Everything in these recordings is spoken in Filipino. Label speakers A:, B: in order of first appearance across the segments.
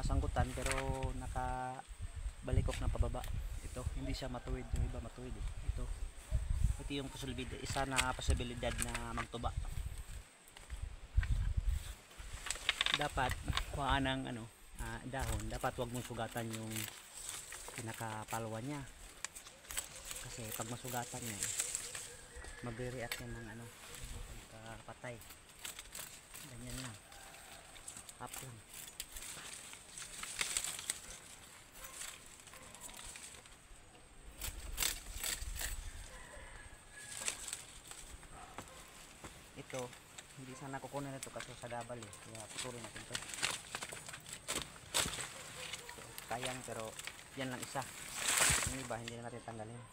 A: sanggutan pero nakabalikok na pababa. Ito hindi siya matuwid, yung iba matuwid eh. Ito yung posibilidad, isa na posibilidad na magtuba. Dapat kuhaan ng dahon, dapat wag mong sugatan yung pinakapalwa niya, kasi pag masugatan niya magre-react yan ng pagkapatay. Ganyan lang, up lang. Ito hindi sana kukunin ito kasi sa gabal eh, kaya putulin natin ito. Sayang, pero yan lang isa, yung iba hindi na natin tanggalin.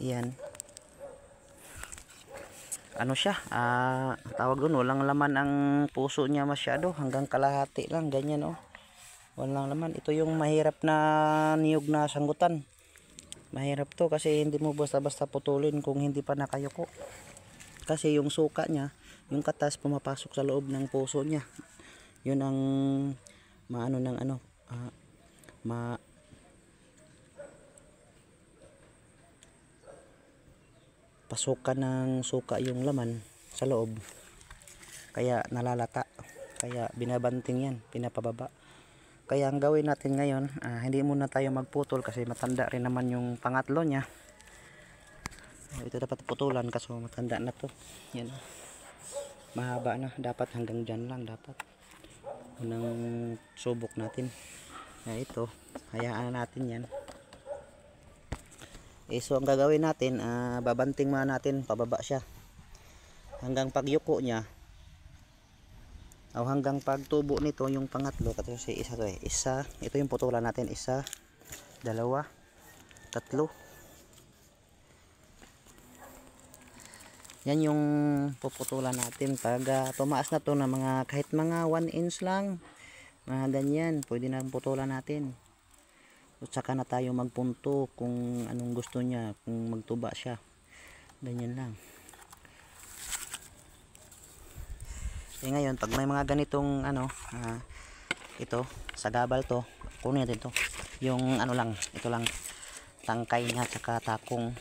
A: Yan. Ano siya, tawag doon, walang laman ang puso niya masyado, hanggang kalahati lang, ganyan oh. Walang laman. Ito yung mahirap na niyog na sanggutan. Mahirap to kasi hindi mo basta-basta putulin kung hindi pa nakayuko. Kasi yung suka niya, yung katas pumapasok sa loob ng puso niya. Yun ang maano ng ano, pasukan ng suka yung laman sa loob, kaya nalalata, kaya binabanting yan, pinapababa. Kaya ang gawin natin ngayon, hindi muna tayo magputol kasi matanda rin naman yung pangatlo niya. Ito dapat putulan kasi matanda na to. Yan, mahaba na, dapat hanggang dyan lang dapat. Unang subok natin. Ito, hayaan natin yan. So ang gagawin natin, babanting muna natin pababa siya hanggang pagyuko niya, o hanggang pagtubo nito yung pangatlo. Kasi isa to isa, ito yung putulan natin, isa, dalawa, tatlo. Yan yung puputulan natin pag tumaas na to na mga kahit mga 1 inch lang, mga ganyan, pwede na putulan natin. At saka na tayo magpunto kung anong gusto niya, kung magtuba siya, ganyan lang. Ngayon pag may mga ganitong ano, ito sagabal to, kunin natin to, yung ano lang, ito lang tangkay niya, saka takong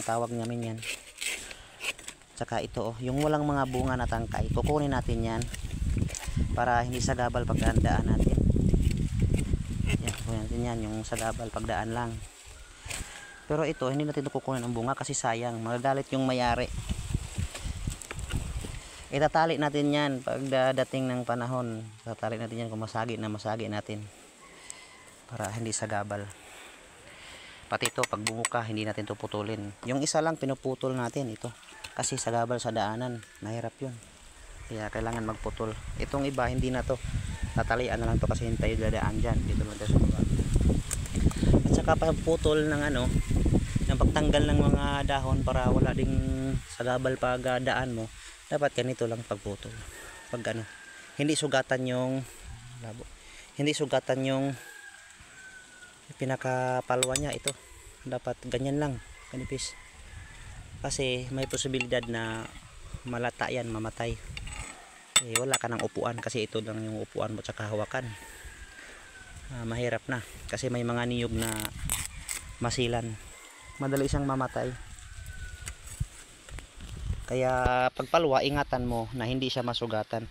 A: tawag namin yan. Saka ito yung walang mga bunga na tangkay, kukunin natin yan para hindi sagabal pagdaan natin. Yan, yung sagabal pagdaan lang. Pero ito hindi natin kukunin ang bunga kasi sayang, magagalit yung mayari. Itatali natin yan pag dating ng panahon, itatali natin yan kung masagi natin para hindi sagabal. Pati ito pag bumuka hindi natin to putulin. Yung isa lang pinuputol natin ito kasi sagabal sa daanan, mahirap yun, kaya kailangan magputol. Itong iba hindi na to, tatalian na lang to kasi hintay dadaan dyan, dito lang tayo sa baba. At saka pagputol ng ano, ng pagtanggal ng mga dahon para wala ding sagabal pag daan mo, dapat ganito lang pagputol. Pag ano, hindi sugatan yung pinakapalwa niya, ito dapat ganyan lang, kanipis, kasi may posibilidad na malata yan, mamatay. Wala ka ng upuan kasi ito lang yung upuan mo tsaka hawakan. Mahirap na kasi may mga niyog na masilan, madali siyang mamatay. Kaya pagpalwa ingatan mo na hindi siya masugatan.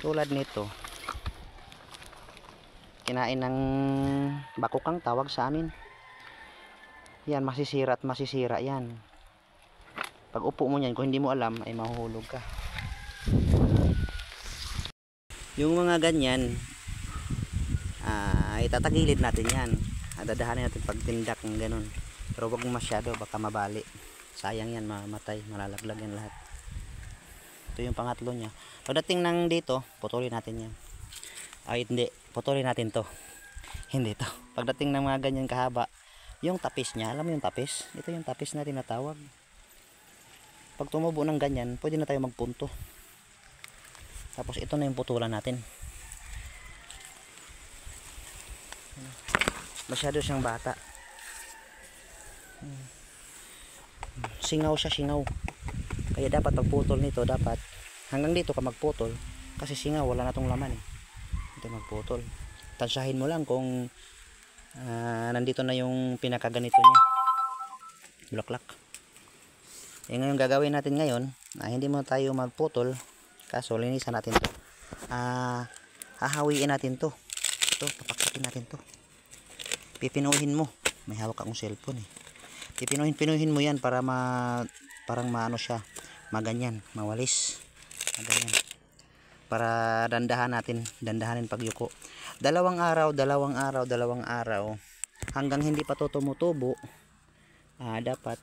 A: Tulad nito, kinain ng bakukang tawag sa amin yan, masisira at masisira yan. Pag upo mo yan, kung hindi mo alam ay mahuhulog ka. Yung mga ganyan, itatagilid natin yan, dadahanin natin pagtindak ng ganun, pero wag masyado baka mabali, sayang yan, mamatay, malalaglag yan lahat. Ito yung pangatlo nya. Pagdating ng dito, putulin natin yan. Hindi, putulin natin to, hindi to. Pagdating ng mga ganyan kahaba, yung tapis nya, alam mo yung tapis, ito yung tapis na tinatawag. Pag tumubo ng ganyan, pwede na tayo magpunto. Tapos ito na yung putulan natin. Masyado siyang bata. Singaw siya, singaw. Kaya dapat pagputol nito, dapat hanggang dito ka magputol. Kasi singaw, wala na tong laman eh. Ito magputol. Tansyahin mo lang kung nandito na yung pinakaganito niya. Bulaklak. Ngayon gagawin natin ngayon, hindi mo tayo magputol, kaso linisan natin to. Hahawiin natin to. Ito, papaksakin natin to. Pipinuhin mo. May hawak akong cellphone eh. Pinuhin mo yan para parang maano siya, maganyan, mawalis. Maganyan. Para dandahanin pagyuko. Dalawang araw hanggang hindi pa to tumutubo. Dapat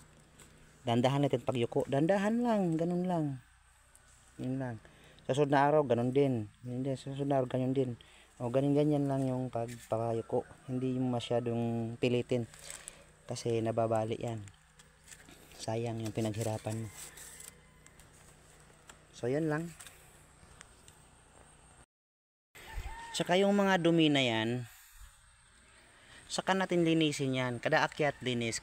A: dandahan natin pagyuko. Dandahan lang, ganun lang. Yun lang. Sa sunod na araw, ganun din. Sa sunod na araw, ganun din. O ganyan lang yung pagpapayuko. Hindi yung masyadong pilitin kasi nababali yan. Sayang yung pinaghirapan mo. So yun lang. Tsaka yung mga dumi na yan, saka natin linisin yan. Kada akyat linis.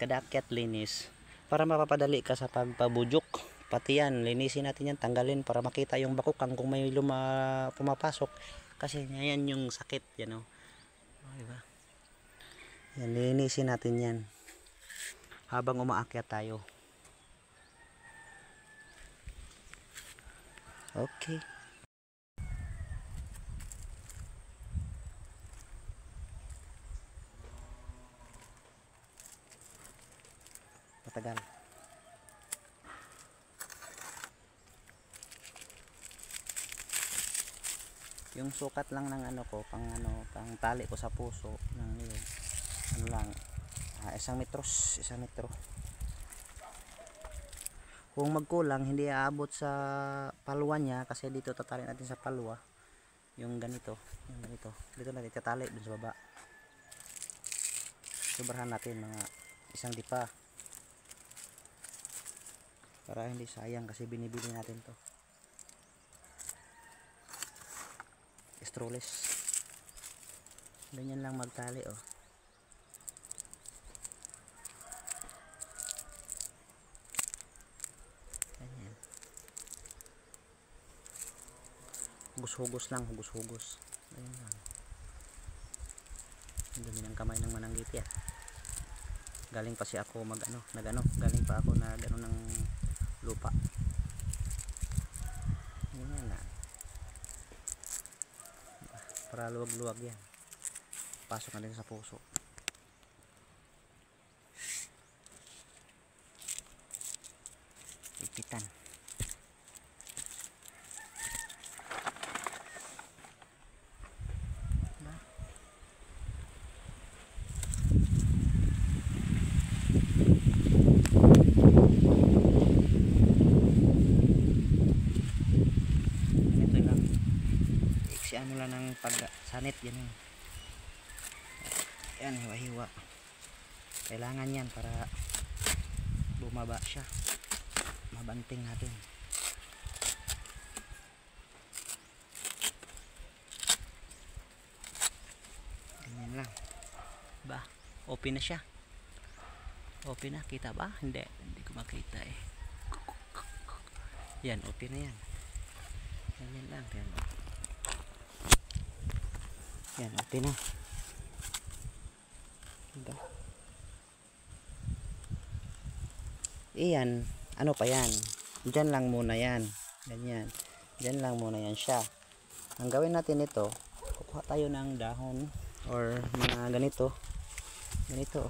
A: Para mapapadali ka sa pagpabujuk. Pati yan, linisin natin yan, tanggalin para makita yung bakukang kung may pumapasok. Kasi yan yung sakit, yan o. Diba? Yan, linisin natin yan. Habang umaakyat tayo. Okay. Matagal. Yung sukat lang ng ano ko, pang tali ko sa puso ng ano lang, 1 metro. Kung magkulang, hindi aabot sa palwa niya, kasi dito tatali natin sa palwa. Yung ganito. Dito natin tatali dun sa baba. Sobrahan natin mga 1 dipa. Para hindi sayang, kasi binibili natin to. Strolless. Ganyan lang magtali oh. Ganyan. Hugos-hugos lang, hugos-hugos. Ganyan lang. Ang dumi ng kamay ng Mananggiti ah. Galing pa si ako galing pa ako na gano ng lupa. Ganyan lang. Para luwag-luwag yan. Pasok na din sa puso. Ipitan. Ito lang. Ano lang ng pagsanit yan eh. Yan, hiwa-hiwa. Kailangan yan para bumaba siya. Mabanting natin. Ganyan lang. Ba, open na siya. Open na, kita ba? Hindi ko makita eh. Yan, open na yan. Ganyan lang, yan. Yan, open na. Diba? Iyan, ano pa yan? Diyan lang muna yan. Ganyan. Diyan lang muna yan siya. Ang gawin natin ito, kukuha tayo ng dahon or mga ganito. Ganito.